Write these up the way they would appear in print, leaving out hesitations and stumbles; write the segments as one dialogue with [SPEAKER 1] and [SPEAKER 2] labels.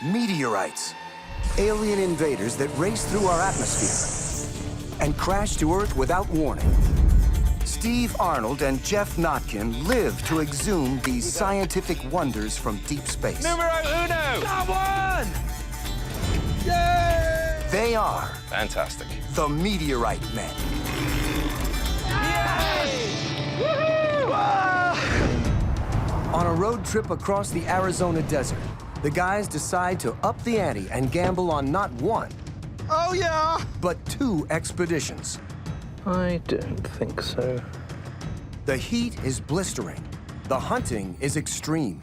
[SPEAKER 1] Meteorites, alien invaders that race through our atmosphere and crash to Earth without warning. Steve Arnold and Geoff Notkin live to exhume these scientific wonders from deep space.
[SPEAKER 2] Numero uno!
[SPEAKER 3] Got one! Yay!
[SPEAKER 1] They are
[SPEAKER 2] Fantastic.
[SPEAKER 1] the Meteorite Men. On a road trip across the Arizona desert, the guys decide to up the ante and gamble on not one,
[SPEAKER 3] Oh, yeah!
[SPEAKER 1] but 2 expeditions.
[SPEAKER 4] I don't think so.
[SPEAKER 1] The heat is blistering. The hunting is extreme.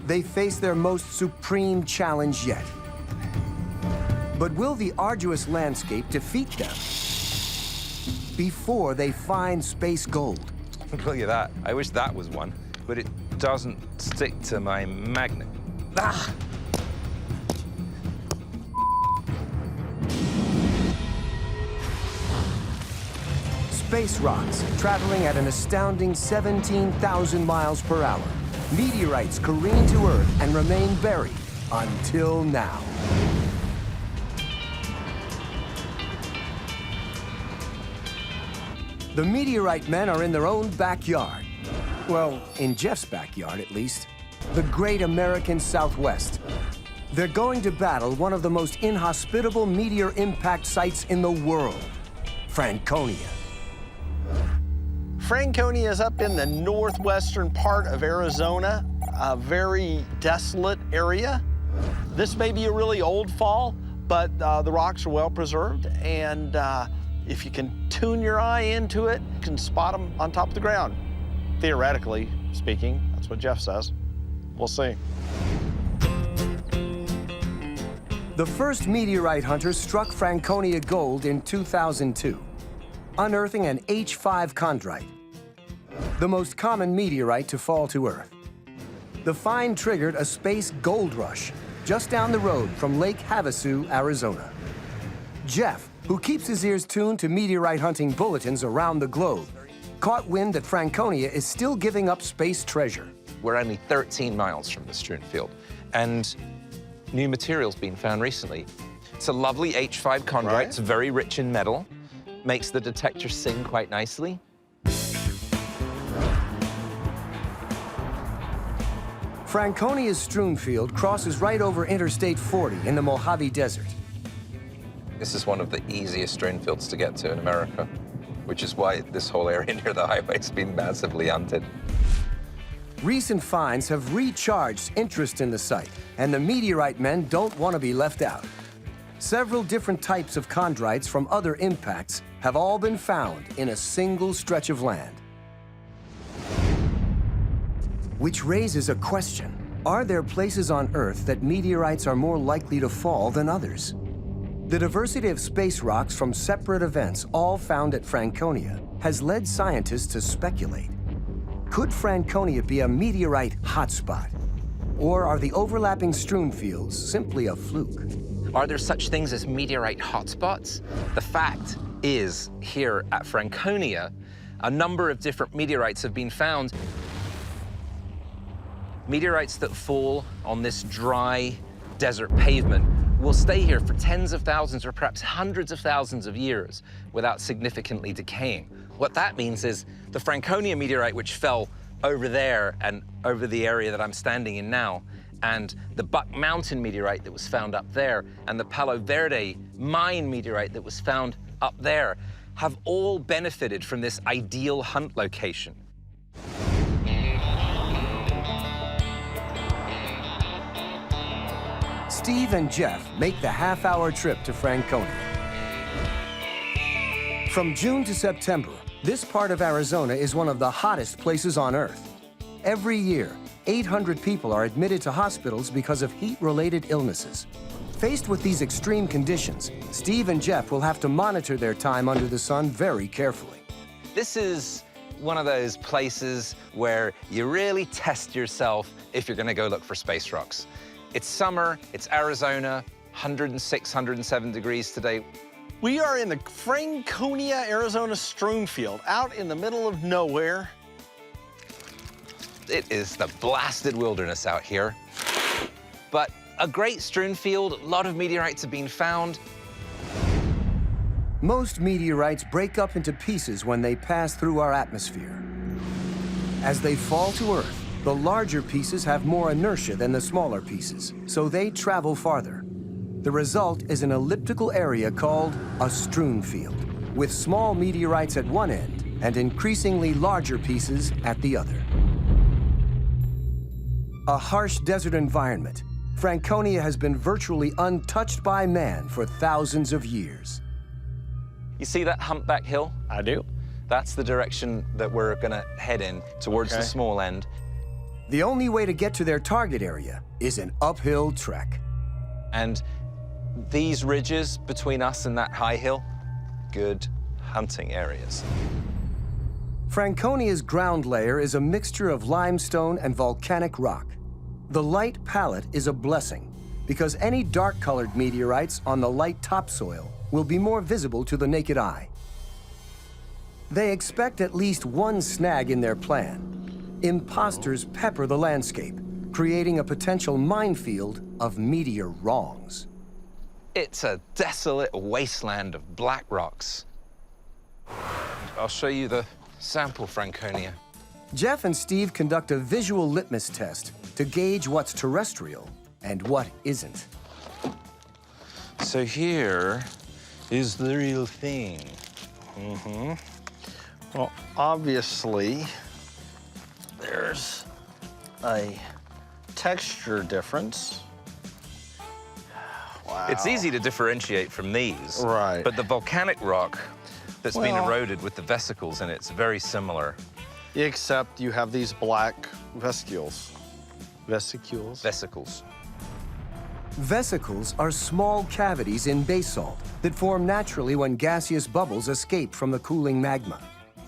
[SPEAKER 1] They face their most supreme challenge yet. But will the arduous landscape defeat them before they find space gold?
[SPEAKER 2] Look at that. I wish that was one, but it doesn't stick to my magnet. Ah!
[SPEAKER 1] Space rocks traveling at an astounding 17,000 miles per hour. Meteorites careen to Earth and remain buried until now. The Meteorite Men are in their own backyard. Well, in Geoff's backyard, at least. The great American Southwest. They're going to battle one of the most inhospitable meteor impact sites in the world, Franconia.
[SPEAKER 3] Franconia is up in the northwestern part of Arizona, a very desolate area. This may be a really old fall, but the rocks are well preserved, and if you can tune your eye into it, you can spot them on top of the ground. Theoretically speaking, that's what Geoff says. We'll see.
[SPEAKER 1] The first meteorite hunters struck Franconia gold in 2002, unearthing an H5 chondrite, the most common meteorite to fall to Earth. The find triggered a space gold rush just down the road from Lake Havasu, Arizona. Geoff, who keeps his ears tuned to meteorite hunting bulletins around the globe, caught wind that Franconia is still giving up space treasure.
[SPEAKER 2] We're only 13 miles from the Strewnfield, and new material's been found recently. It's a lovely H5 chondrite.
[SPEAKER 3] Right.
[SPEAKER 2] It's very rich in metal, makes the detector sing quite nicely.
[SPEAKER 1] Franconia's Strewnfield crosses right over Interstate 40 in the Mojave Desert.
[SPEAKER 2] This is one of the easiest Strewnfields to get to in America, which is why this whole area near the highway's been massively hunted.
[SPEAKER 1] Recent finds have recharged interest in the site, and the Meteorite Men don't want to be left out. Several different types of chondrites from other impacts have all been found in a single stretch of land. Which raises a question. Are there places on Earth that meteorites are more likely to fall than others? The diversity of space rocks from separate events, all found at Franconia, has led scientists to speculate. Could Franconia be a meteorite hotspot? Or are the overlapping Strewnfields simply a fluke?
[SPEAKER 2] Are there such things as meteorite hotspots? The fact is, here at Franconia, a number of different meteorites have been found. Meteorites that fall on this dry desert pavement will stay here for tens of thousands or perhaps hundreds of thousands of years without significantly decaying. What that means is the Franconia meteorite, which fell over there and over the area that I'm standing in now, and the Buck Mountain meteorite that was found up there, and the Palo Verde mine meteorite that was found up there, have all benefited from this ideal hunt location.
[SPEAKER 1] Steve and Geoff make the half-hour trip to Franconia. From June to September, this part of Arizona is one of the hottest places on Earth. Every year, 800 people are admitted to hospitals because of heat-related illnesses. Faced with these extreme conditions, Steve and Geoff will have to monitor their time under the sun very carefully.
[SPEAKER 2] This is one of those places where you really test yourself if you're going to go look for space rocks. It's summer, it's Arizona, 106, 107 degrees today.
[SPEAKER 3] We are in the Franconia, Arizona Strewnfield, out in the middle of nowhere.
[SPEAKER 2] It is the blasted wilderness out here. But a great strewn field, a lot of meteorites have been found.
[SPEAKER 1] Most meteorites break up into pieces when they pass through our atmosphere. As they fall to Earth, the larger pieces have more inertia than the smaller pieces, so they travel farther. The result is an elliptical area called a strewn field, with small meteorites at one end and increasingly larger pieces at the other. A harsh desert environment, Franconia has been virtually untouched by man for thousands of years.
[SPEAKER 2] You see that humpback hill?
[SPEAKER 3] I do.
[SPEAKER 2] That's the direction that we're gonna head in, towards the small end.
[SPEAKER 1] The only way to get to their target area is an uphill trek.
[SPEAKER 2] And these ridges between us and that high hill, good hunting areas.
[SPEAKER 1] Franconia's ground layer is a mixture of limestone and volcanic rock. The light palette is a blessing, because any dark-colored meteorites on the light topsoil will be more visible to the naked eye. They expect at least one snag in their plan. Imposters pepper the landscape, creating a potential minefield of meteor wrongs.
[SPEAKER 2] It's a desolate wasteland of black rocks. I'll show you the sample, Franconia.
[SPEAKER 1] Geoff and Steve conduct a visual litmus test to gauge what's terrestrial and what isn't.
[SPEAKER 2] So here is the real thing.
[SPEAKER 3] Well, obviously, there's a texture difference. Wow.
[SPEAKER 2] It's easy to differentiate from these.
[SPEAKER 3] Right.
[SPEAKER 2] But the volcanic rock that's been eroded with the vesicles in it's very similar.
[SPEAKER 3] Except you have these black vesicles. Vesicles?
[SPEAKER 2] Vesicles.
[SPEAKER 1] Vesicles are small cavities in basalt that form naturally when gaseous bubbles escape from the cooling magma.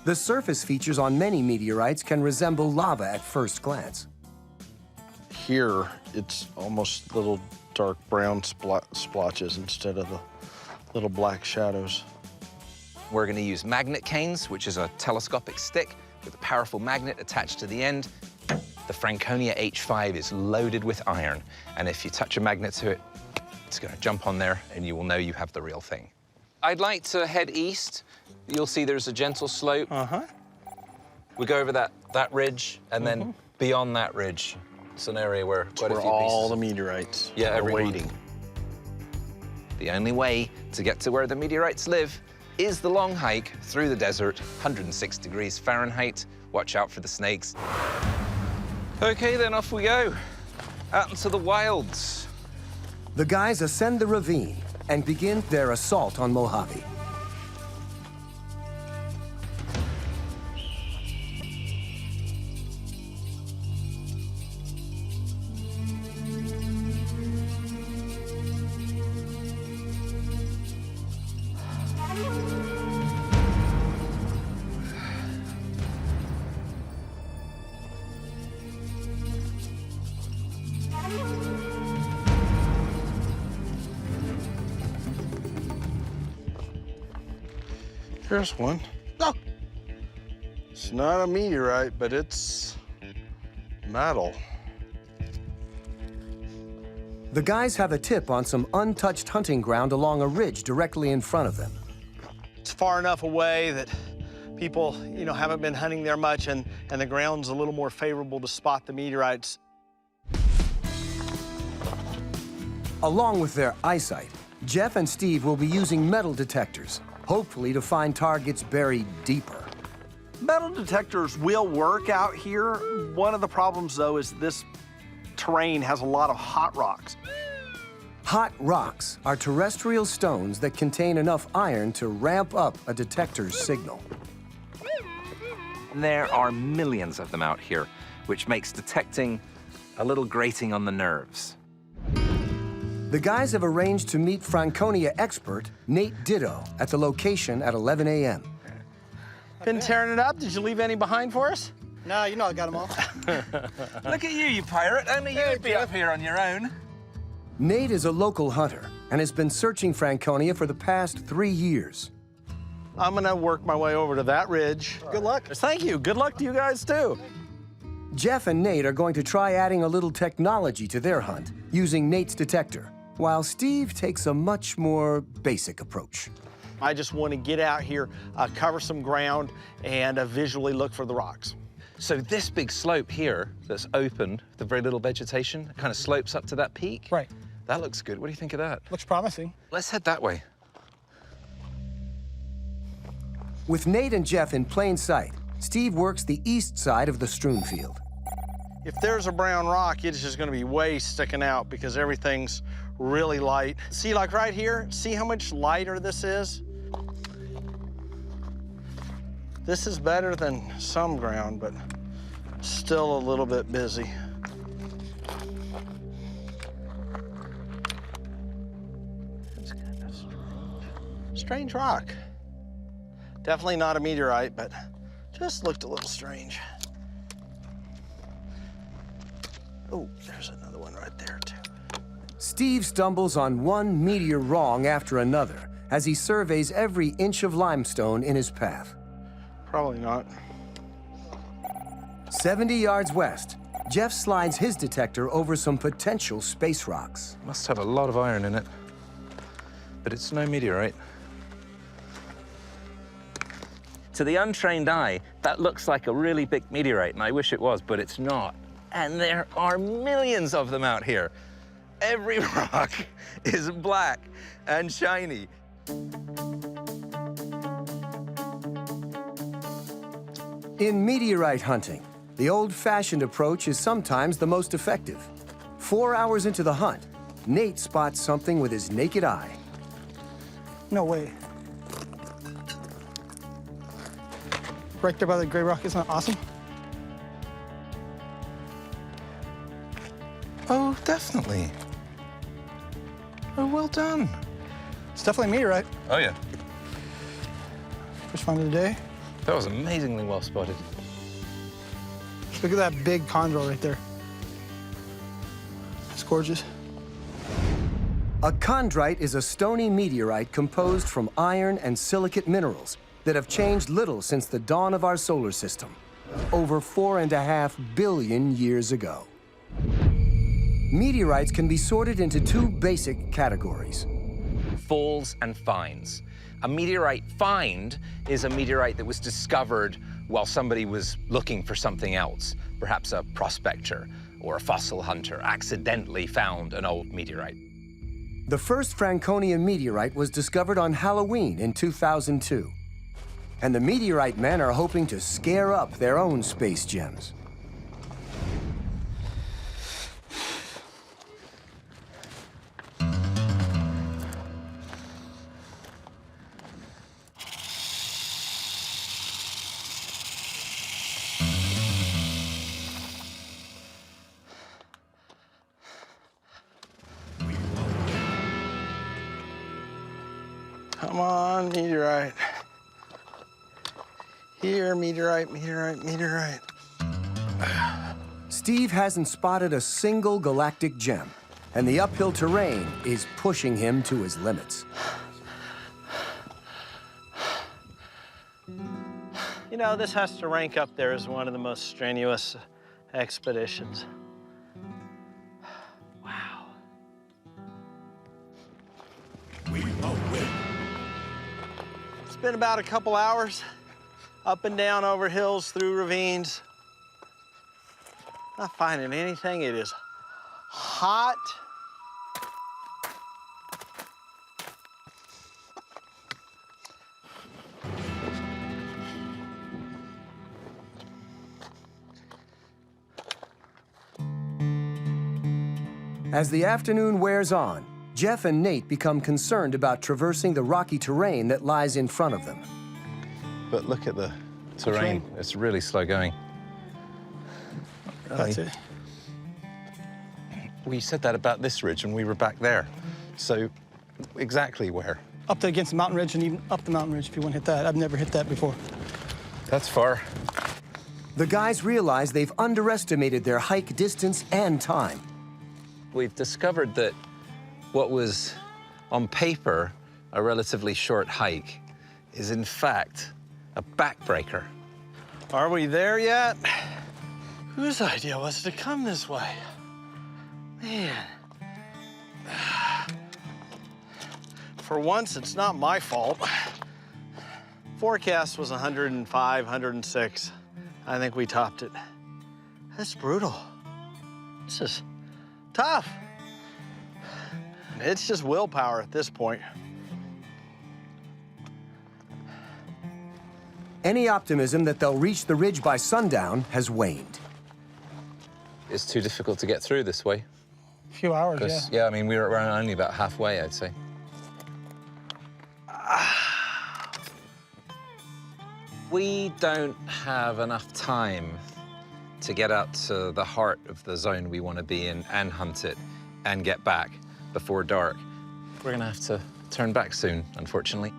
[SPEAKER 1] The surface features on many meteorites can resemble lava at first glance.
[SPEAKER 3] Here, it's almost little dark brown splotches instead of the little black shadows.
[SPEAKER 2] We're going to use magnet canes, which is a telescopic stick with a powerful magnet attached to the end. The Franconia H5 is loaded with iron, and if you touch a magnet to it, it's going to jump on there, and you will know you have the real thing. I'd like to head east. You'll see there's a gentle slope. We go over that ridge, and then beyond that ridge, it's an area where quite a few
[SPEAKER 3] all
[SPEAKER 2] pieces.
[SPEAKER 3] the meteorites
[SPEAKER 2] Yeah,
[SPEAKER 3] are waiting.
[SPEAKER 2] The only way to get to where the meteorites live is the long hike through the desert, 106 degrees Fahrenheit. Watch out for the snakes. Okay, then off we go, out into the wilds.
[SPEAKER 1] The guys ascend the ravine and begin their assault on Mojave.
[SPEAKER 3] Here's one. Oh! It's not a meteorite, but it's metal.
[SPEAKER 1] The guys have a tip on some untouched hunting ground along a ridge directly in front of them.
[SPEAKER 3] It's far enough away that people, haven't been hunting there much, and the ground's a little more favorable to spot the meteorites.
[SPEAKER 1] Along with their eyesight, Geoff and Steve will be using metal detectors, hopefully to find targets buried deeper.
[SPEAKER 3] Metal detectors will work out here. One of the problems, though, is this terrain has a lot of hot rocks.
[SPEAKER 1] Hot rocks are terrestrial stones that contain enough iron to ramp up a detector's signal.
[SPEAKER 2] There are millions of them out here, which makes detecting a little grating on the nerves.
[SPEAKER 1] The guys have arranged to meet Franconia expert Nate Ditto at the location at 11 a.m.
[SPEAKER 3] Been tearing it up. Did you leave any behind for us?
[SPEAKER 5] No, I got them all.
[SPEAKER 2] Look at you pirate. Only you'd be up here on your own.
[SPEAKER 1] Nate is a local hunter and has been searching Franconia for the past 3 years.
[SPEAKER 3] I'm gonna work my way over to that ridge.
[SPEAKER 5] Good luck.
[SPEAKER 3] Thank you. Good luck to you guys, too.
[SPEAKER 1] Geoff and Nate are going to try adding a little technology to their hunt using Nate's detector, while Steve takes a much more basic approach.
[SPEAKER 3] I just want to get out here, cover some ground, and visually look for the rocks.
[SPEAKER 2] So this big slope here that's open, the very little vegetation, kind of slopes up to that peak.
[SPEAKER 5] Right.
[SPEAKER 2] That looks good. What do you think of that?
[SPEAKER 5] Looks promising.
[SPEAKER 2] Let's head that way.
[SPEAKER 1] With Nate and Geoff in plain sight, Steve works the east side of the Strewnfield.
[SPEAKER 3] If there's a brown rock, it's just going to be way sticking out because everything's really light. See, like right here, see how much lighter this is? This is better than some ground, but still a little bit busy. It's kind of strange rock. Definitely not a meteorite, but just looked a little strange. Oh, there's another one right there, too.
[SPEAKER 1] Steve stumbles on one meteor wrong after another as he surveys every inch of limestone in his path.
[SPEAKER 3] Probably not.
[SPEAKER 1] 70 yards west, Geoff slides his detector over some potential space rocks.
[SPEAKER 2] Must have a lot of iron in it, but it's no meteorite. To the untrained eye, that looks like a really big meteorite, and I wish it was, but it's not. And there are millions of them out here. Every rock is black and shiny.
[SPEAKER 1] In meteorite hunting, the old-fashioned approach is sometimes the most effective. 4 hours into the hunt, Nate spots something with his naked eye.
[SPEAKER 5] No way. Right there by the gray rock, isn't that awesome?
[SPEAKER 2] Oh, definitely. Oh, well done.
[SPEAKER 5] It's definitely a meteorite.
[SPEAKER 2] Oh, yeah.
[SPEAKER 5] First find of the day.
[SPEAKER 2] That was amazingly well spotted.
[SPEAKER 5] Look at that big chondrule right there. It's gorgeous.
[SPEAKER 1] A chondrite is a stony meteorite composed from iron and silicate minerals that have changed little since the dawn of our solar system, over 4.5 billion years ago. Meteorites can be sorted into two basic categories:
[SPEAKER 2] Falls and finds. A meteorite find is a meteorite that was discovered while somebody was looking for something else. Perhaps a prospector or a fossil hunter accidentally found an old meteorite.
[SPEAKER 1] The first Franconia meteorite was discovered on Halloween in 2002. And the Meteorite Men are hoping to scare up their own space gems.
[SPEAKER 3] Come on, meteorite. Here, meteorite, meteorite, meteorite.
[SPEAKER 1] Steve hasn't spotted a single galactic gem, and the uphill terrain is pushing him to his limits.
[SPEAKER 3] You know, this has to rank up there as one of the most strenuous expeditions. Wow. We will win. It's been about a couple hours, up and down over hills, through ravines. Not finding anything. It is hot.
[SPEAKER 1] As the afternoon wears on, Geoff and Nate become concerned about traversing the rocky terrain that lies in front of them.
[SPEAKER 2] But look at the terrain. It's really slow going. Really.
[SPEAKER 5] That's it.
[SPEAKER 2] We said that about this ridge, and we were back there. So exactly where?
[SPEAKER 5] Up to against the mountain ridge and even up the mountain ridge if you want to hit that. I've never hit that before.
[SPEAKER 2] That's far.
[SPEAKER 1] The guys realize they've underestimated their hike distance and time.
[SPEAKER 2] We've discovered that what was, on paper, a relatively short hike is, in fact, a backbreaker.
[SPEAKER 3] Are we there yet? Whose idea was it to come this way? Man. For once, it's not my fault. Forecast was 105, 106. I think we topped it. That's brutal. This is tough. It's just willpower at this point.
[SPEAKER 1] Any optimism that they'll reach the ridge by sundown has waned.
[SPEAKER 2] It's too difficult to get through this way.
[SPEAKER 5] A few hours, yeah.
[SPEAKER 2] Yeah, I mean, we're only about halfway, I'd say. We don't have enough time to get out to the heart of the zone we want to be in and hunt it and get back before dark. We're gonna have to turn back soon, unfortunately.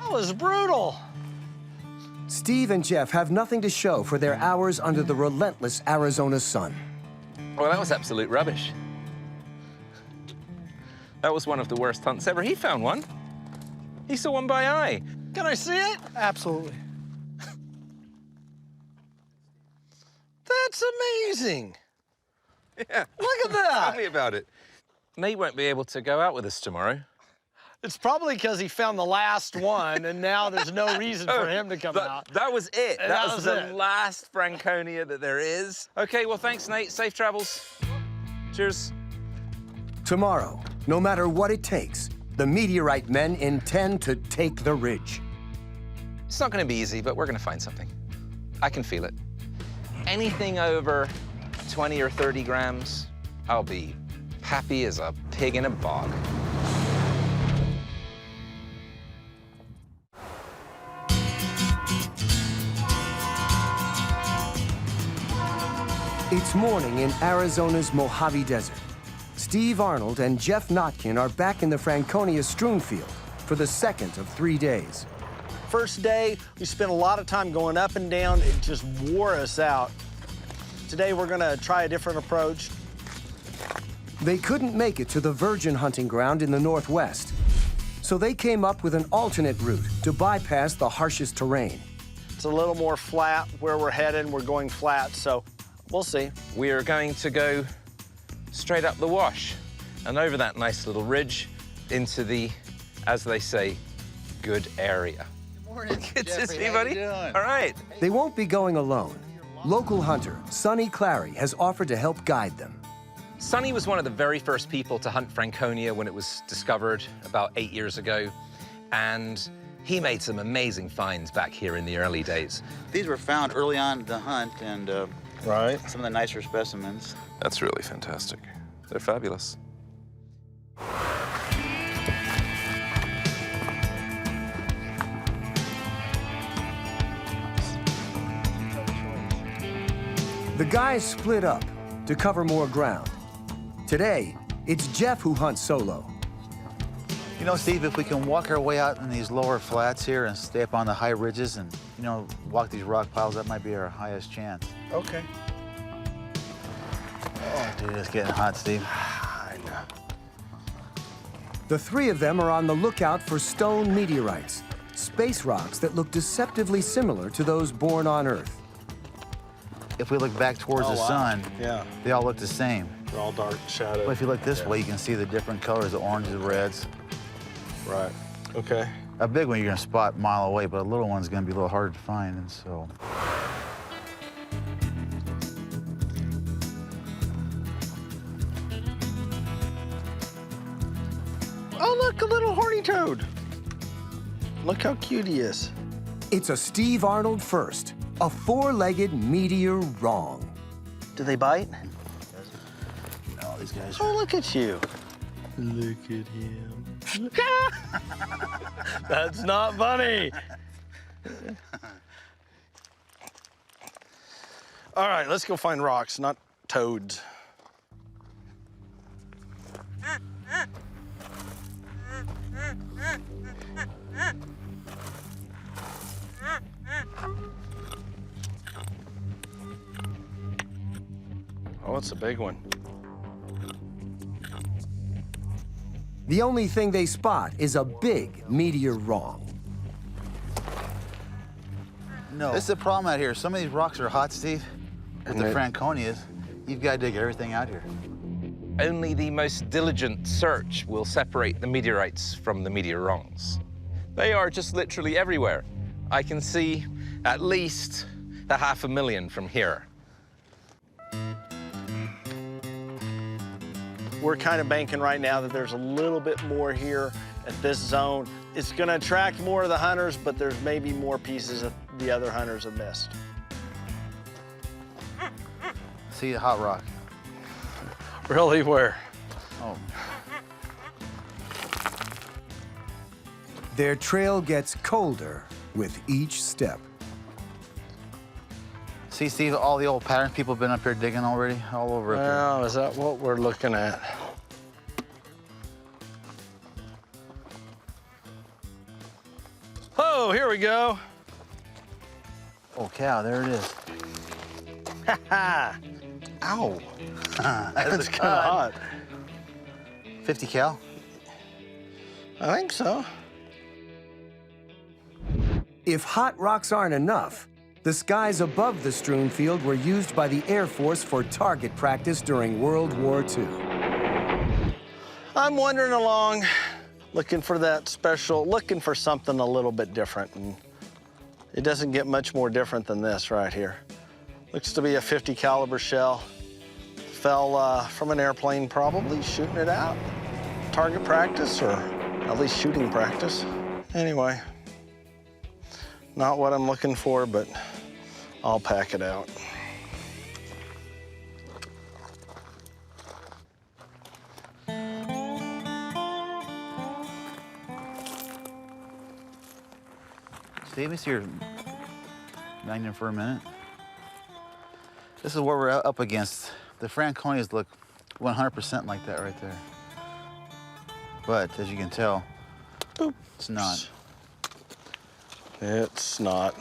[SPEAKER 3] That was brutal.
[SPEAKER 1] Steve and Geoff have nothing to show for their hours under the relentless Arizona sun.
[SPEAKER 2] Well, that was absolute rubbish. That was one of the worst hunts ever. He found one. He saw one by eye.
[SPEAKER 3] Can I see it?
[SPEAKER 5] Absolutely.
[SPEAKER 3] That's amazing.
[SPEAKER 2] Yeah.
[SPEAKER 3] Look at that.
[SPEAKER 2] Tell me about it. Nate won't be able to go out with us tomorrow.
[SPEAKER 3] It's probably because he found the last one, and now there's no reason for him to come out.
[SPEAKER 2] That was it.
[SPEAKER 3] And
[SPEAKER 2] That was the
[SPEAKER 3] it.
[SPEAKER 2] last Franconia that there is. Okay, well, thanks, Nate. Safe travels. Cheers.
[SPEAKER 1] Tomorrow, no matter what it takes, the Meteorite men intend to take the ridge.
[SPEAKER 2] It's not going to be easy, but we're going to find something. I can feel it. Anything over 20 or 30 grams, I'll be happy as a pig in a bog.
[SPEAKER 1] It's morning in Arizona's Mojave Desert. Steve Arnold and Geoff Notkin are back in the Franconia Strewnfield for the second of 3 days.
[SPEAKER 3] First day, we spent a lot of time going up and down. It just wore us out. Today, we're gonna try a different approach.
[SPEAKER 1] They couldn't make it to the virgin hunting ground in the northwest, so they came up with an alternate route to bypass the harshest terrain.
[SPEAKER 3] It's a little more flat where we're headed. We're going flat, so we'll see.
[SPEAKER 2] We are going to go straight up the wash and over that nice little ridge into the, as they say, good area.
[SPEAKER 6] Good morning.
[SPEAKER 2] Good to
[SPEAKER 6] Jeffrey.
[SPEAKER 2] see you,
[SPEAKER 6] How
[SPEAKER 2] buddy.
[SPEAKER 6] you doing?
[SPEAKER 2] All right.
[SPEAKER 1] They won't be going alone. Local hunter Sonny Clary has offered to help guide them.
[SPEAKER 2] Sonny was one of the very first people to hunt Franconia when it was discovered about 8 years ago, and he made some amazing finds back here in the early days.
[SPEAKER 6] These were found early on in the hunt, and
[SPEAKER 3] Right.
[SPEAKER 6] some of the nicer specimens.
[SPEAKER 2] That's really fantastic. They're fabulous.
[SPEAKER 1] The guys split up to cover more ground. Today, it's Geoff who hunts solo.
[SPEAKER 6] You know, Steve, if we can walk our way out in these lower flats here and stay up on the high ridges and, you know, walk these rock piles, that might be our highest chance.
[SPEAKER 3] Okay.
[SPEAKER 6] Oh, dude, it's getting hot, Steve.
[SPEAKER 3] I know.
[SPEAKER 1] The three of them are on the lookout for stone meteorites, space rocks that look deceptively similar to those born on Earth.
[SPEAKER 6] If we look back towards the sun,
[SPEAKER 3] Yeah,
[SPEAKER 6] they all look the same.
[SPEAKER 3] they're all dark shadowed.
[SPEAKER 6] But if you look this way, you can see the different colors, the oranges, the reds.
[SPEAKER 3] Right. Okay.
[SPEAKER 6] A big one you're gonna spot a mile away, but a little one's gonna be a little harder to find, and so.
[SPEAKER 3] Oh, look, a little horny toad. Look how cute he is.
[SPEAKER 1] It's a Steve Arnold first, a four-legged meteor wrong.
[SPEAKER 3] Do they bite?
[SPEAKER 6] No, these guys
[SPEAKER 3] Oh,
[SPEAKER 6] are.
[SPEAKER 3] look at you. Look at him. That's not funny. All right, let's go find rocks, not toads. Oh, it's a big one.
[SPEAKER 1] The only thing they spot is a big meteor wrong.
[SPEAKER 6] No. This is the problem out here. Some of these rocks are hot, Steve. With the Franconias, you've got to dig everything out here.
[SPEAKER 2] Only the most diligent search will separate the meteorites from the meteor wrongs. They are just literally everywhere. I can see at least 500,000 from here.
[SPEAKER 3] We're kind of banking right now that there's a little bit more here at this zone. It's going to attract more of the hunters, but there's maybe more pieces that the other hunters have missed.
[SPEAKER 6] See the hot rock.
[SPEAKER 3] Really? Where?
[SPEAKER 6] Oh.
[SPEAKER 1] Their trail gets colder with each step.
[SPEAKER 6] See, Steve, all the old patterns people have been up here digging already, all over up here.
[SPEAKER 3] Well, is that what we're looking at? Oh, here we go.
[SPEAKER 6] Oh, cow, there it is.
[SPEAKER 3] Ha ha! Ow! That's kind of hot.
[SPEAKER 6] 50 cal?
[SPEAKER 3] I think so.
[SPEAKER 1] If hot rocks aren't enough, the skies above the Strewnfield were used by the Air Force for target practice during World War II.
[SPEAKER 3] I'm wandering along, looking for that special, looking for something a little bit different, and it doesn't get much more different than this right here. Looks to be a 50 caliber shell. Fell from an airplane, probably shooting it out. Target practice, or at least shooting practice. Anyway, not what I'm looking for, but I'll pack it out.
[SPEAKER 6] Steve, let me see your magnum for a minute. This is what we're up against. The Franconias look 100% like that right there. But as you can tell, it's not.
[SPEAKER 3] It's not.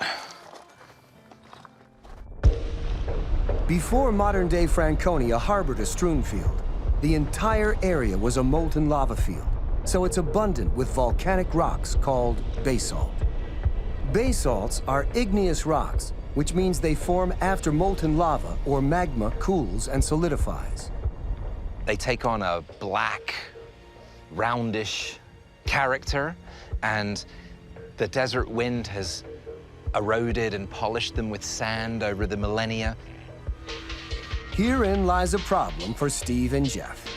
[SPEAKER 1] Before modern-day Franconia harbored a Strewnfield, the entire area was a molten lava field, so it's abundant with volcanic rocks called basalt. Basalts are igneous rocks, which means they form after molten lava or magma cools and solidifies.
[SPEAKER 2] They take on a black, roundish character, and the desert wind has eroded and polished them with sand over the millennia.
[SPEAKER 1] Herein lies a problem for Steve and Geoff.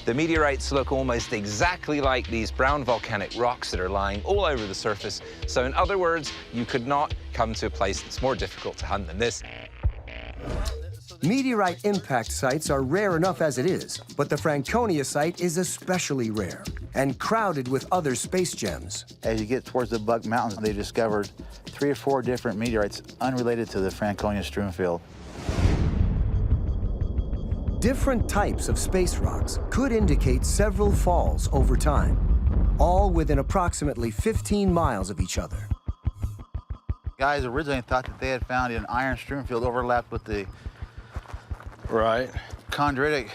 [SPEAKER 2] The meteorites look almost exactly like these brown volcanic rocks that are lying all over the surface. So in other words, you could not come to a place that's more difficult to hunt than this.
[SPEAKER 1] Meteorite impact sites are rare enough as it is, but the Franconia site is especially rare and crowded with other space gems.
[SPEAKER 6] As you get towards the Buck Mountains, they discovered 3 or 4 different meteorites unrelated to the Franconia Strewnfield.
[SPEAKER 1] Different types of space rocks could indicate several falls over time, all within approximately 15 miles of each other.
[SPEAKER 6] Guys originally thought that they had found an iron Strewnfield overlapped with the chondritic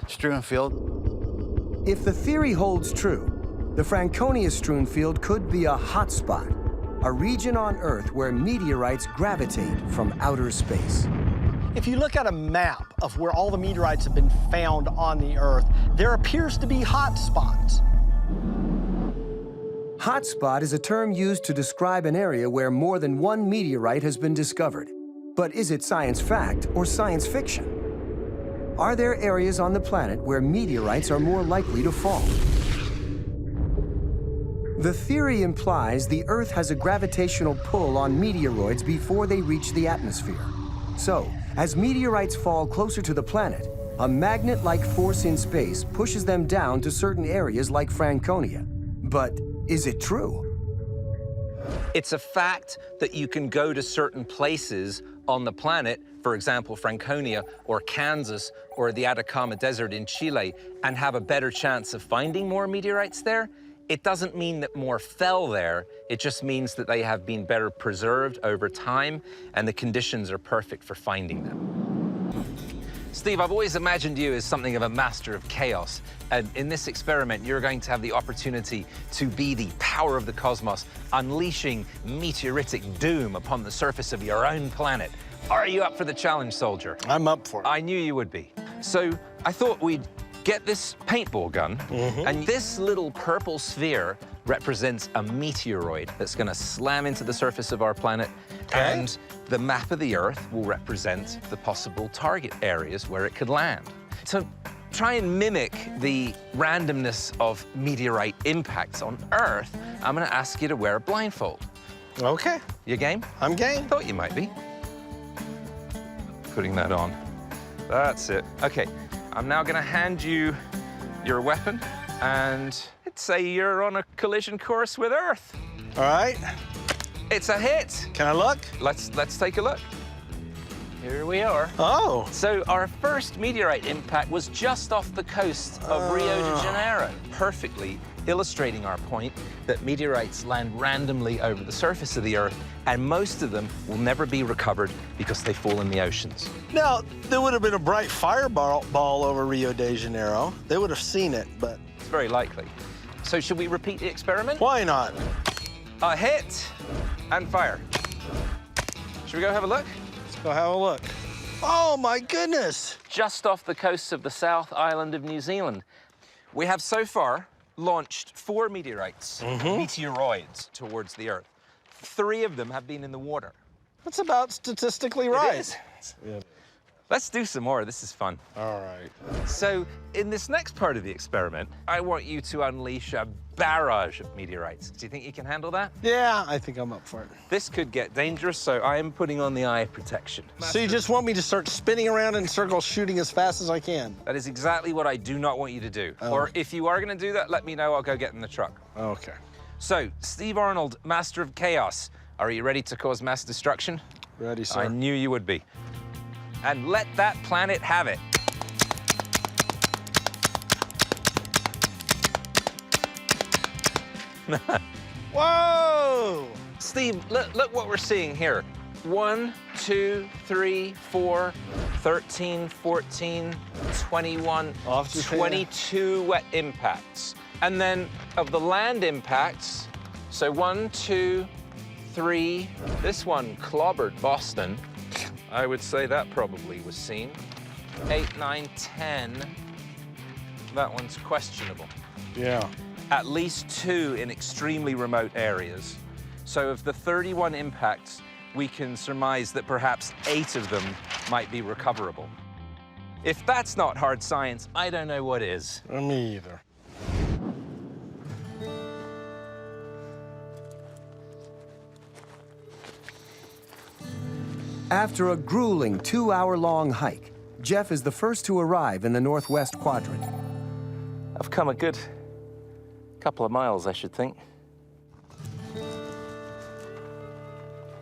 [SPEAKER 6] Strewnfield.
[SPEAKER 1] If the theory holds true, the Franconia Strewnfield could be a hotspot, a region on Earth where meteorites gravitate from outer space.
[SPEAKER 3] If you look at a map of where all the meteorites have been found on the Earth, there appears to be hot spots.
[SPEAKER 1] Hotspot is a term used to describe an area where more than one meteorite has been discovered. But is it science fact or science fiction? Are there areas on the planet where meteorites are more likely to fall? The theory implies the Earth has a gravitational pull on meteoroids before they reach the atmosphere. So, as meteorites fall closer to the planet, a magnet-like force in space pushes them down to certain areas like Franconia. But is it true?
[SPEAKER 2] It's a fact that you can go to certain places on the planet, for example, Franconia or Kansas or the Atacama Desert in Chile, and have a better chance of finding more meteorites there. It doesn't mean that more fell there. It just means that they have been better preserved over time and the conditions are perfect for finding them. Steve, I've always imagined you as something of a master of chaos. And in this experiment, you're going to have the opportunity to be the power of the cosmos, unleashing meteoritic doom upon the surface of your own planet. Are you up for the challenge, soldier?
[SPEAKER 3] I'm up for it.
[SPEAKER 2] I knew you would be. So I thought we'd get this paintball gun, and this little purple sphere represents a meteoroid that's going to slam into the surface of our planet, and the map of the Earth will represent the possible target areas where it could land. So try and mimic the randomness of meteorite impacts on Earth. I'm going to ask you to wear a blindfold.
[SPEAKER 3] Okay,
[SPEAKER 2] You game?
[SPEAKER 3] I'm game.
[SPEAKER 2] Thought you might be. Putting that on. That's it. Okay, I'm now going to hand you your weapon, and let's say you're on a collision course with Earth.
[SPEAKER 3] All right,
[SPEAKER 2] It's a hit.
[SPEAKER 3] can I look?
[SPEAKER 2] Let's take a look. Here we are.
[SPEAKER 3] Oh,
[SPEAKER 2] So our first meteorite impact was just off the coast of Rio de Janeiro, perfectly illustrating our point that meteorites land randomly over the surface of the Earth, and most of them will never be recovered because they fall in the oceans.
[SPEAKER 3] now, there would have been a bright fireball over Rio de Janeiro. They would have seen it, but
[SPEAKER 2] It's very likely. So should we repeat the experiment?
[SPEAKER 3] why not?
[SPEAKER 2] A hit and fire. Should we go have a look?
[SPEAKER 3] Let's go have a look. Oh, my goodness.
[SPEAKER 2] Just off the coast of the South Island of New Zealand. We have so far launched 4 meteorites, meteoroids, towards the Earth. 3 of them have been in the water.
[SPEAKER 3] That's about statistically right.
[SPEAKER 2] It is. Let's do some more. This is fun.
[SPEAKER 3] All right.
[SPEAKER 2] So, in this next part of the experiment, I want you to unleash a barrage of meteorites. Do you think you can handle that?
[SPEAKER 3] Yeah, I think I'm up for it.
[SPEAKER 2] This could get dangerous, so I am putting on the eye protection.
[SPEAKER 3] So you just want me to start spinning around in circles, shooting as fast as I can?
[SPEAKER 2] That is exactly what I do not want you to do. Or if you are going to do that, let me know. I'll go get in the truck.
[SPEAKER 3] Okay.
[SPEAKER 2] So, Steve Arnold, Master of Chaos, are you ready to cause mass destruction?
[SPEAKER 3] Ready, sir.
[SPEAKER 2] I knew you would be. And let that planet have it.
[SPEAKER 3] Whoa!
[SPEAKER 2] Steve, look what we're seeing here. 1, 2, 3, 4, 13, 14, 21,
[SPEAKER 3] Off to
[SPEAKER 2] 22 wet impacts. And then of the land impacts, so 1, 2, 3, this one clobbered Boston. I would say that probably was seen. 8, 9, 10, that one's questionable.
[SPEAKER 3] Yeah.
[SPEAKER 2] At least 2 in extremely remote areas. So of the 31 impacts, we can surmise that perhaps 8 of them might be recoverable. If that's not hard science, I don't know what is.
[SPEAKER 3] Me either.
[SPEAKER 1] After a grueling 2-hour-long hike, Geoff is the first to arrive in the northwest quadrant.
[SPEAKER 2] I've come a good couple of miles, I should think.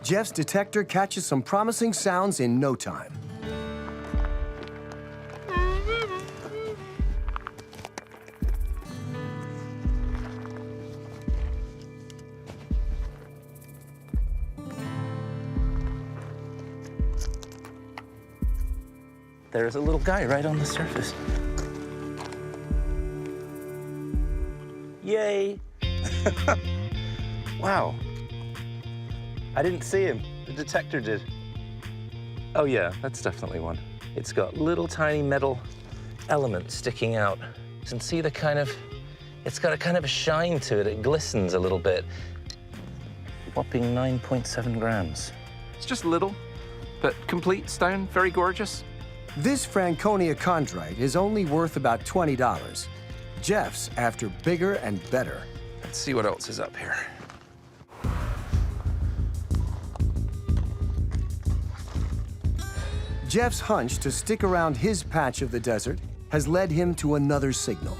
[SPEAKER 1] Geoff's detector catches some promising sounds in no time.
[SPEAKER 2] There's a little guy right on the surface. Yay! Wow. I didn't see him. The detector did. Oh yeah, that's definitely one. It's got little tiny metal elements sticking out. You can see the kind of, it's got a kind of a shine to it. It glistens a little bit. Whopping 9.7 grams. It's just little, but complete stone, very gorgeous.
[SPEAKER 1] This Franconia chondrite is only worth about $20. Geoff's after bigger and better.
[SPEAKER 2] Let's see what else is up here.
[SPEAKER 1] Geoff's hunch to stick around his patch of the desert has led him to another signal.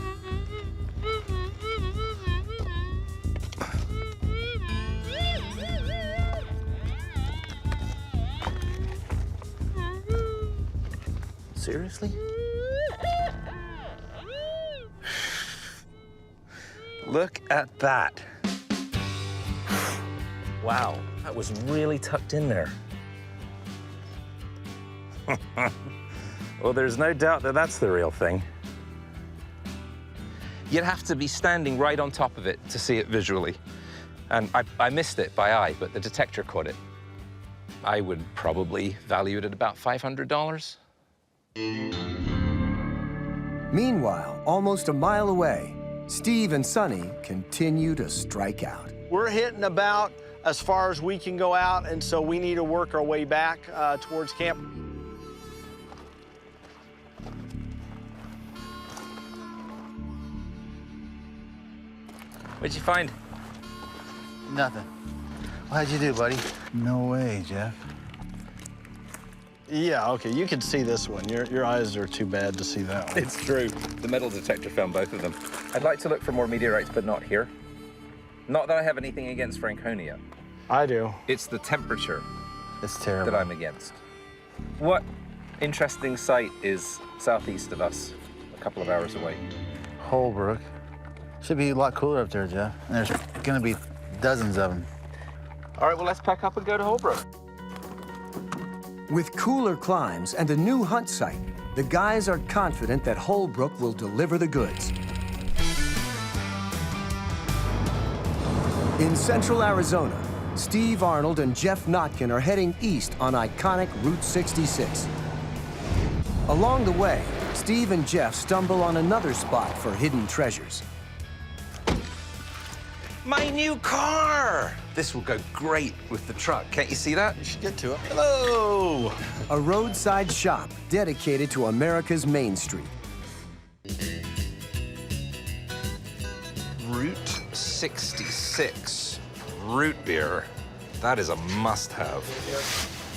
[SPEAKER 2] Seriously? Look at that. Wow, that was really tucked in there. Well, there's no doubt that that's the real thing. You'd have to be standing right on top of it to see it visually. And I missed it by eye, but the detector caught it. I would probably value it at about $500.
[SPEAKER 1] Meanwhile, almost a mile away, Steve and Sonny continue to strike out.
[SPEAKER 3] We're hitting about as far as we can go out, and so we need to work our way back towards camp.
[SPEAKER 2] What'd you find?
[SPEAKER 6] Nothing. What'd you do, buddy? No way, Geoff.
[SPEAKER 3] Yeah, okay, you can see this one. Your eyes are too bad to see that one.
[SPEAKER 2] It's true. The metal detector found both of them. I'd like to look for more meteorites, but not here. Not that I have anything against Franconia.
[SPEAKER 3] I do.
[SPEAKER 2] It's the temperature
[SPEAKER 6] It's terrible.
[SPEAKER 2] that I'm against. What interesting site is southeast of us, a couple of hours away?
[SPEAKER 6] Holbrook. Should be a lot cooler up there, Geoff. And there's gonna be dozens of them.
[SPEAKER 2] All right, well, let's pack up and go to Holbrook.
[SPEAKER 1] With cooler climes and a new hunt site, the guys are confident that Holbrook will deliver the goods. In central Arizona, Steve Arnold and Geoff Notkin are heading east on iconic Route 66. Along the way, Steve and Geoff stumble on another spot for hidden treasures.
[SPEAKER 2] My new car! This will go great with the truck. Can't you see that?
[SPEAKER 3] You should get to it. Hello!
[SPEAKER 1] A roadside shop dedicated to America's Main Street.
[SPEAKER 2] Route 66. Root beer. That is a must-have.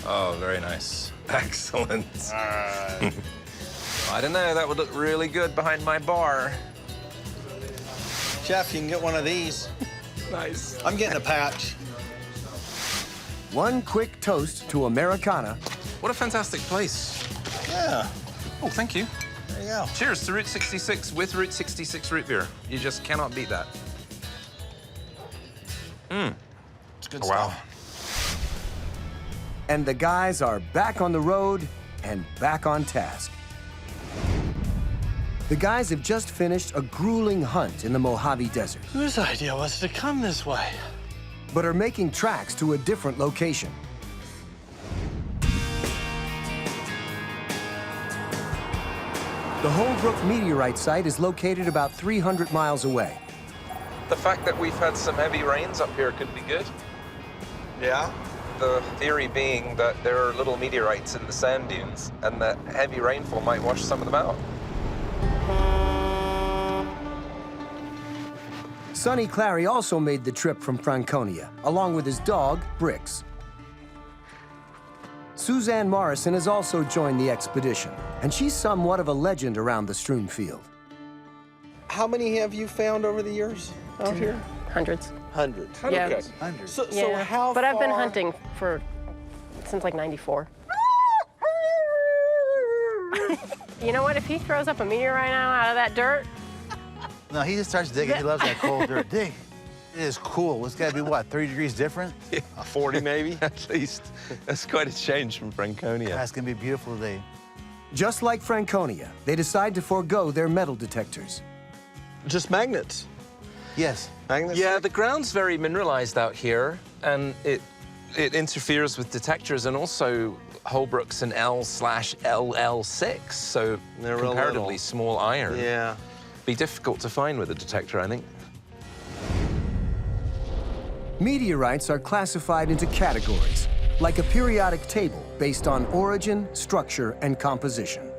[SPEAKER 2] Oh, very nice. Excellent. I don't know, that would look really good behind my bar.
[SPEAKER 3] Geoff, you can get one of these.
[SPEAKER 2] Nice.
[SPEAKER 3] I'm getting a patch.
[SPEAKER 1] One quick toast to Americana.
[SPEAKER 2] What a fantastic place.
[SPEAKER 3] Yeah,
[SPEAKER 2] Oh, thank you.
[SPEAKER 3] there you go.
[SPEAKER 2] Cheers to Route 66 with Route 66 root beer. You just cannot beat that.
[SPEAKER 3] It's good
[SPEAKER 2] Oh, wow.
[SPEAKER 3] stuff.
[SPEAKER 1] And the guys are back on the road and back on task. The guys have just finished a grueling hunt in the Mojave Desert,
[SPEAKER 3] Whose idea was to come this way?
[SPEAKER 1] but are making tracks to a different location. The Holbrook meteorite site is located about 300 miles away.
[SPEAKER 2] The fact that we've had some heavy rains up here could be good.
[SPEAKER 3] Yeah?
[SPEAKER 2] The theory being that there are little meteorites in the sand dunes and that heavy rainfall might wash some of them out.
[SPEAKER 1] Sonny Clary also made the trip from Franconia, along with his dog, Bricks. Suzanne Morrison has also joined the expedition, and she's somewhat of a legend around the Strewnfield.
[SPEAKER 3] How many have you found over the years out here?
[SPEAKER 7] Hundreds.
[SPEAKER 3] Hundreds.
[SPEAKER 7] Yeah.
[SPEAKER 2] Okay.
[SPEAKER 6] Hundreds.
[SPEAKER 3] So
[SPEAKER 7] Yeah.
[SPEAKER 3] how
[SPEAKER 7] But I've been
[SPEAKER 3] far-
[SPEAKER 7] hunting since like '94. You know what? If he throws up a meteorite now out of that dirt,
[SPEAKER 6] No, he just starts digging. He loves that cold dirt. Dig. It is cool. It's got to be, what, 30 degrees different?
[SPEAKER 3] 40 maybe?
[SPEAKER 2] At least. That's quite a change from Franconia.
[SPEAKER 6] That's going to be beautiful today.
[SPEAKER 1] Just like Franconia, they decide to forego their metal detectors.
[SPEAKER 3] Just magnets.
[SPEAKER 6] Yes.
[SPEAKER 3] Magnets?
[SPEAKER 2] Yeah, the ground's very mineralized out here, and it interferes with detectors, and also Holbrook's an L/LL6, so
[SPEAKER 3] They're real
[SPEAKER 2] comparatively
[SPEAKER 3] little.
[SPEAKER 2] small iron.
[SPEAKER 3] Yeah.
[SPEAKER 2] Be difficult to find with a detector, I think.
[SPEAKER 1] Meteorites are classified into categories, like a periodic table based on origin, structure, and composition.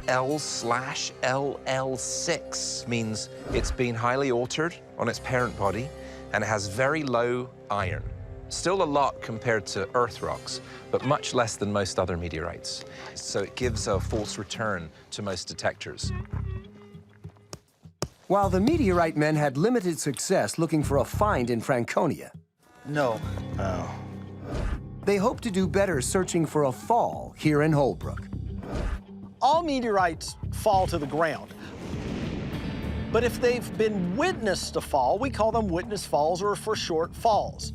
[SPEAKER 2] L/LL6 means it's been highly altered on its parent body, and it has very low iron. Still a lot compared to Earth rocks, but much less than most other meteorites. So it gives a false return to most detectors.
[SPEAKER 1] While the Meteorite men had limited success looking for a find in Franconia,
[SPEAKER 6] No.
[SPEAKER 3] Oh.
[SPEAKER 1] they hope to do better searching for a fall here in Holbrook.
[SPEAKER 3] All meteorites fall to the ground. But if they've been witnessed to fall, we call them witness falls, or for short, falls.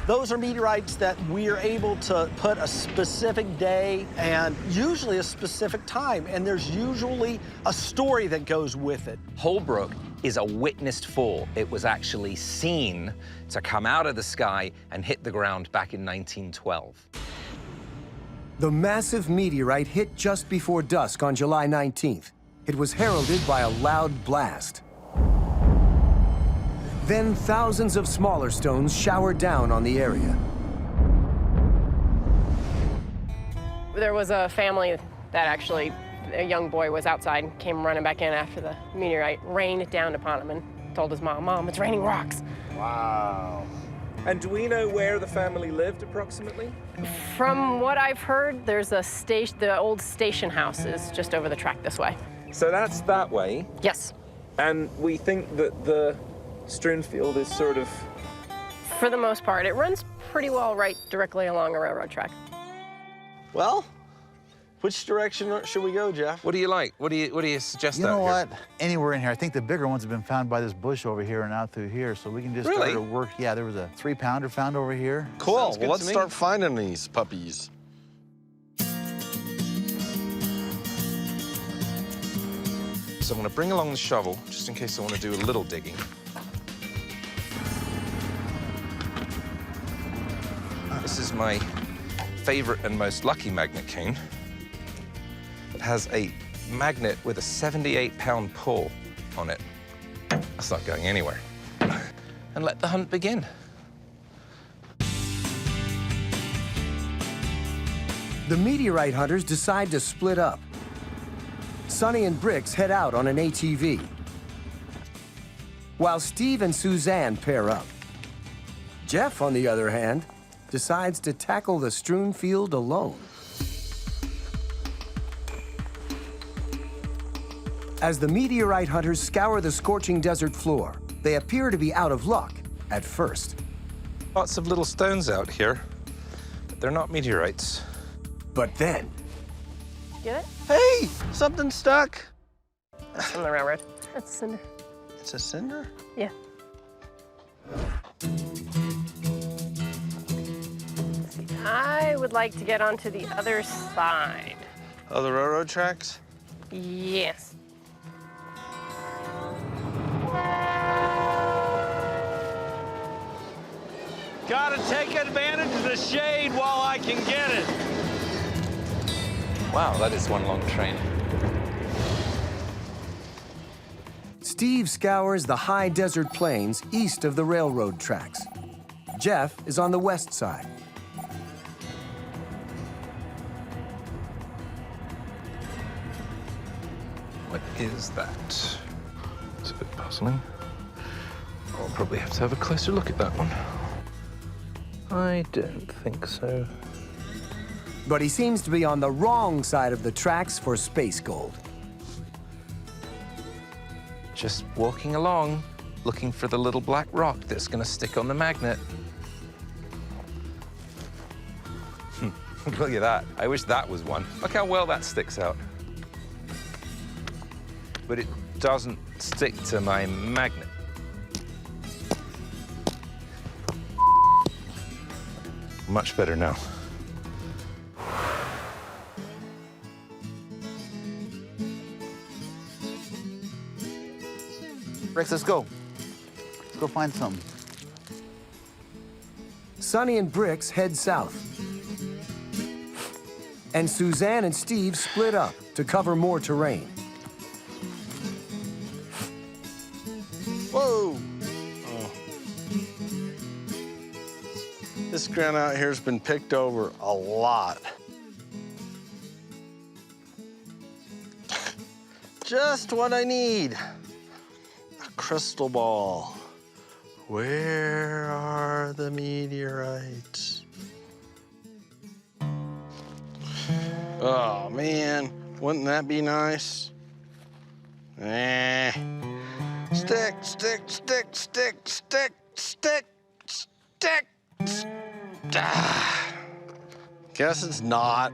[SPEAKER 3] Those are meteorites that we are able to put a specific day and usually a specific time, and there's usually a story that goes with it.
[SPEAKER 2] Holbrook is a witnessed fall. It was actually seen to come out of the sky and hit the ground back in 1912.
[SPEAKER 1] The massive meteorite hit just before dusk on July 19th. It was heralded by a loud blast. Then thousands of smaller stones showered down on the area.
[SPEAKER 7] There was a family that actually, a young boy was outside, came running back in after the meteorite rained down upon him and told his mom, "Mom, it's raining rocks."
[SPEAKER 8] Wow. And do we know where the family lived approximately?
[SPEAKER 7] From what I've heard, there's a station, the old station house is just over the track this way.
[SPEAKER 8] So that's that way.
[SPEAKER 7] Yes.
[SPEAKER 8] And we think that the Strewnfield is sort of...
[SPEAKER 7] For the most part, it runs pretty well right directly along a railroad track.
[SPEAKER 3] Well, which direction should we go, Geoff?
[SPEAKER 2] What do you like? What do you suggest
[SPEAKER 6] You
[SPEAKER 2] out
[SPEAKER 6] know
[SPEAKER 2] here?
[SPEAKER 6] what? Anywhere in here. I think the bigger ones have been found by this bush over here and out through here, so we can just
[SPEAKER 2] Really?
[SPEAKER 6] start to work. Yeah, there was a 3-pounder found over here.
[SPEAKER 3] Cool.
[SPEAKER 2] Sounds good
[SPEAKER 3] Well, let's
[SPEAKER 2] to me.
[SPEAKER 3] start finding these puppies.
[SPEAKER 2] So I'm going to bring along the shovel, just in case I want to do a little digging. This is my favorite and most lucky magnet cane. It has a magnet with a 78-pound pull on it. That's not going anywhere. And let the hunt begin.
[SPEAKER 1] The meteorite hunters decide to split up. Sonny and Bricks head out on an ATV, while Steve and Suzanne pair up. Geoff, on the other hand, decides to tackle the Strewnfield alone. As the meteorite hunters scour the scorching desert floor, they appear to be out of luck at first.
[SPEAKER 2] Lots of little stones out here, but they're not meteorites.
[SPEAKER 1] But then,
[SPEAKER 7] Get it?
[SPEAKER 3] Hey, something stuck.
[SPEAKER 7] That's from the railroad. That's a cinder.
[SPEAKER 3] It's a cinder?
[SPEAKER 7] Yeah. I would like to get onto the other side.
[SPEAKER 3] Oh, the railroad tracks?
[SPEAKER 7] Yes.
[SPEAKER 3] Gotta take advantage of the shade while I can get it.
[SPEAKER 2] Wow, that is one long train.
[SPEAKER 1] Steve scours the high desert plains east of the railroad tracks. Geoff is on the west side.
[SPEAKER 2] What is that? It's a bit puzzling. I'll probably have to have a closer look at that one.
[SPEAKER 4] I don't think so.
[SPEAKER 1] But he seems to be on the wrong side of the tracks for space gold.
[SPEAKER 2] Just walking along, looking for the little black rock that's gonna stick on the magnet. Look at that. I wish that was one. Look how well that sticks out. But it doesn't stick to my magnet. Much better now.
[SPEAKER 6] Rex, let's go. Let's go find something.
[SPEAKER 1] Sonny and Bricks head south. And Suzanne and Steve split up to cover more terrain.
[SPEAKER 3] Whoa. Oh. This ground out here has been picked over a lot. Just what I need. A crystal ball. Where are the meteorites? Oh, man. Wouldn't that be nice? Eh. Stick, stick, stick, stick, stick, stick, stick. Ah. Guess it's not.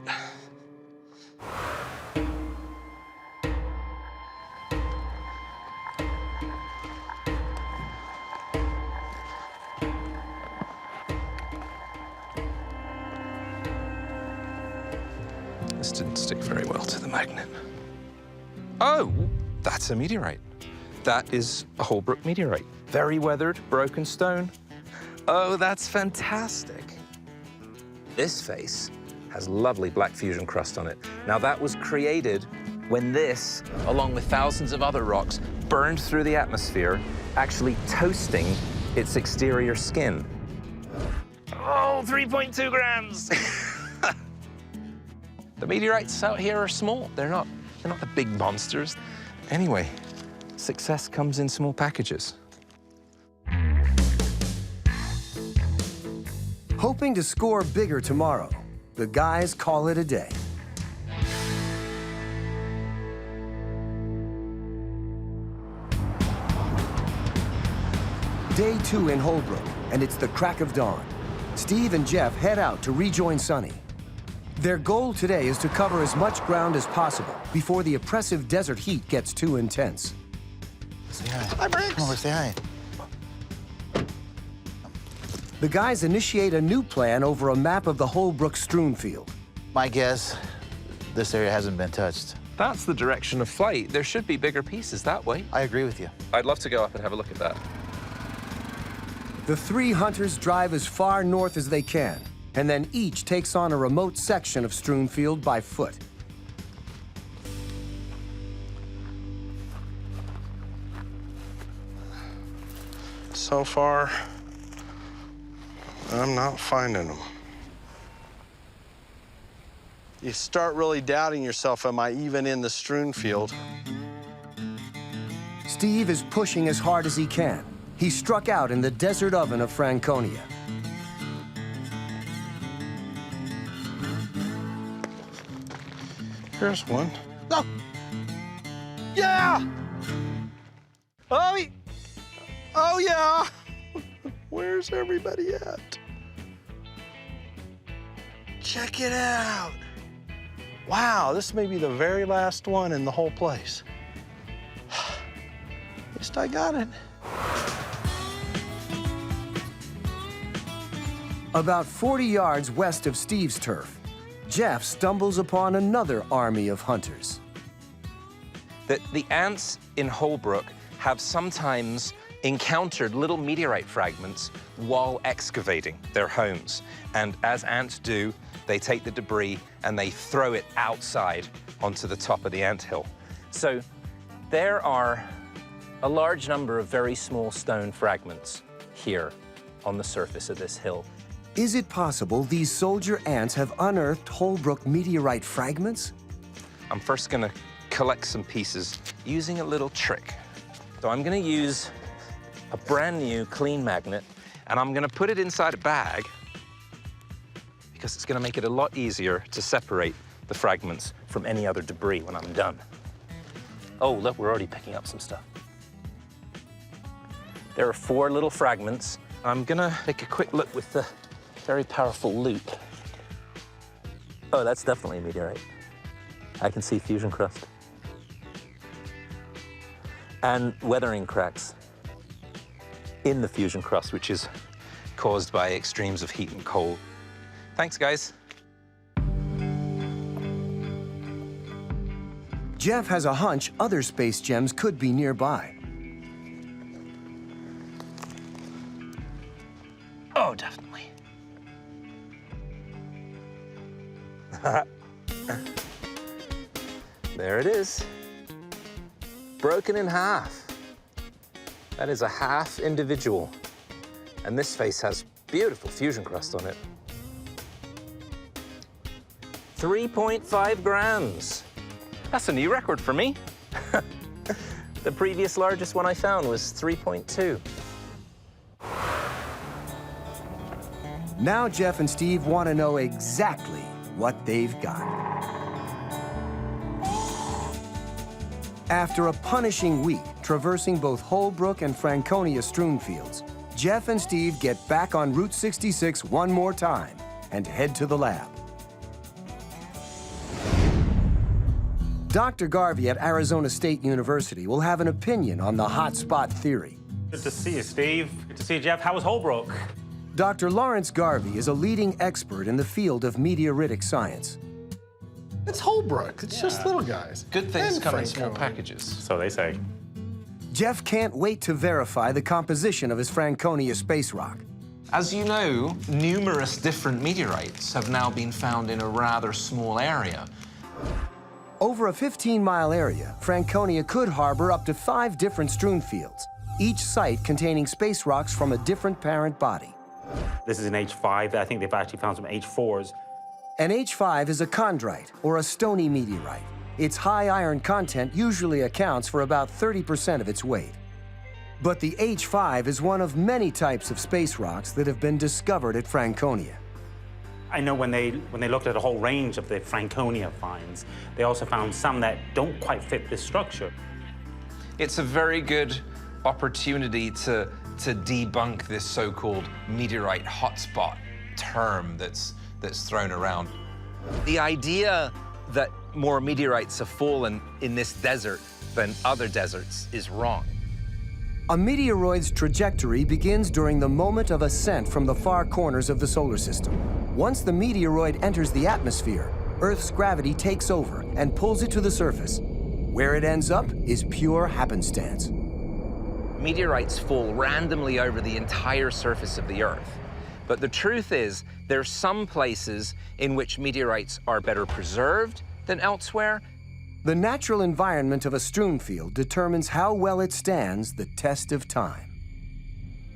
[SPEAKER 2] didn't stick very well to the magnet. Oh, that's a meteorite. That is a Holbrook meteorite. Very weathered, broken stone. Oh, that's fantastic. This face has lovely black fusion crust on it. Now, that was created when this, along with thousands of other rocks, burned through the atmosphere, actually toasting its exterior skin. Oh, 3.2 grams. The meteorites out here are small. They're not the big monsters. Anyway, success comes in small packages.
[SPEAKER 1] Hoping to score bigger tomorrow, the guys call it a day. Day 2 in Holbrook, and it's the crack of dawn. Steve and Geoff head out to rejoin Sonny. Their goal today is to cover as much ground as possible before the oppressive desert heat gets too intense.
[SPEAKER 6] Say hi.
[SPEAKER 3] Hi, Briggs.
[SPEAKER 6] Come over, say hi.
[SPEAKER 1] The guys initiate a new plan over a map of the Holbrook Strewnfield.
[SPEAKER 6] My guess, this area hasn't been touched.
[SPEAKER 2] That's the direction of flight. There should be bigger pieces that way.
[SPEAKER 6] I agree with you.
[SPEAKER 2] I'd love to go up and have a look at that.
[SPEAKER 1] The 3 hunters drive as far north as they can, and then each takes on a remote section of Strewnfield by foot.
[SPEAKER 3] So far, I'm not finding them. You start really doubting yourself, am I even in the Strewnfield?
[SPEAKER 1] Steve is pushing as hard as he can. He struck out in the desert oven of Franconia.
[SPEAKER 3] Here's one. Oh! Yeah! Oh, yeah! Where's everybody at? Check it out. Wow, this may be the very last one in the whole place. At least I got it.
[SPEAKER 1] About 40 yards west of Steve's turf, Geoff stumbles upon another army of hunters.
[SPEAKER 2] The ants in Holbrook have sometimes encountered little meteorite fragments while excavating their homes. And as ants do, they take the debris and they throw it outside onto the top of the anthill. So there are a large number of very small stone fragments here on the surface of this hill.
[SPEAKER 1] Is it possible these soldier ants have unearthed Holbrook meteorite fragments?
[SPEAKER 2] I'm first gonna collect some pieces using a little trick. So I'm gonna use a brand new clean magnet, and I'm gonna put it inside a bag because it's gonna make it a lot easier to separate the fragments from any other debris when I'm done. Oh, look, we're already picking up some stuff. There are 4 little fragments. I'm gonna take a quick look with the very powerful loop. Oh, that's definitely a meteorite. I can see fusion crust. And weathering cracks in the fusion crust, which is caused by extremes of heat and cold. Thanks, guys.
[SPEAKER 1] Geoff has a hunch other space gems could be nearby.
[SPEAKER 2] Oh, definitely. There it is. Broken in half. That is a half individual. And this face has beautiful fusion crust on it. 3.5 grams. That's a new record for me. The previous largest one I found was 3.2.
[SPEAKER 1] Now Geoff and Steve want to know exactly what they've got. After a punishing week traversing both Holbrook and Franconia Strewnfields, Geoff and Steve get back on Route 66 one more time and head to the lab. Dr. Garvey at Arizona State University will have an opinion on the hotspot theory.
[SPEAKER 9] Good to see you, Steve. Good to see you, Geoff. How was Holbrook?
[SPEAKER 1] Dr. Lawrence Garvey is a leading expert in the field of meteoritic science.
[SPEAKER 10] It's Holbrook. It's just little guys.
[SPEAKER 2] Good things
[SPEAKER 10] And
[SPEAKER 2] come in small
[SPEAKER 10] Franconia.
[SPEAKER 2] packages.
[SPEAKER 9] So they say.
[SPEAKER 1] Geoff can't wait to verify the composition of his Franconia space rock.
[SPEAKER 2] As you know, numerous different meteorites have now been found in a rather small area.
[SPEAKER 1] Over a 15-mile area, Franconia could harbor up to 5 different Strewnfields, each site containing space rocks from a different parent body.
[SPEAKER 9] This is an H5. I think they've actually found some H4s.
[SPEAKER 1] An H5 is a chondrite, or a stony meteorite. Its high iron content usually accounts for about 30% of its weight. But the H5 is one of many types of space rocks that have been discovered at Franconia.
[SPEAKER 9] I know when they looked at a whole range of the Franconia finds, they also found some that don't quite fit this structure.
[SPEAKER 2] It's a very good opportunity to debunk this so-called meteorite hotspot term that's thrown around. The idea that more meteorites have fallen in this desert than other deserts is wrong.
[SPEAKER 1] A meteoroid's trajectory begins during the moment of ascent from the far corners of the solar system. Once the meteoroid enters the atmosphere, Earth's gravity takes over and pulls it to the surface. Where it ends up is pure happenstance.
[SPEAKER 2] Meteorites fall randomly over the entire surface of the Earth. But the truth is, there are some places in which meteorites are better preserved than elsewhere.
[SPEAKER 1] The natural environment of a Strewnfield determines how well it stands the test of time.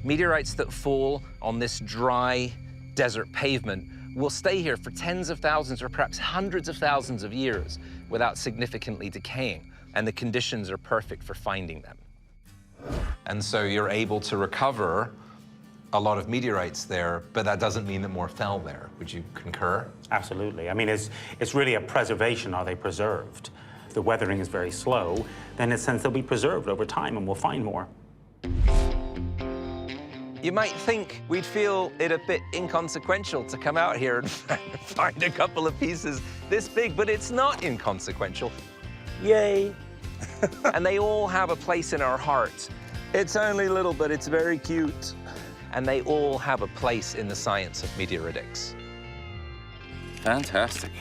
[SPEAKER 2] Meteorites that fall on this dry desert pavement will stay here for tens of thousands or perhaps hundreds of thousands of years without significantly decaying, and the conditions are perfect for finding them. And so you're able to recover a lot of meteorites there, but that doesn't mean that more fell there. Would you concur?
[SPEAKER 9] Absolutely. I mean, it's really a preservation. Are they preserved? If the weathering is very slow, then in a sense they'll be preserved over time and we'll find more.
[SPEAKER 2] You might think we'd feel it a bit inconsequential to come out here and find a couple of pieces this big, but it's not inconsequential. Yay. And they all have a place in our hearts. It's only little, but it's very cute. And they all have a place in the science of meteoritics.
[SPEAKER 11] Fantastic.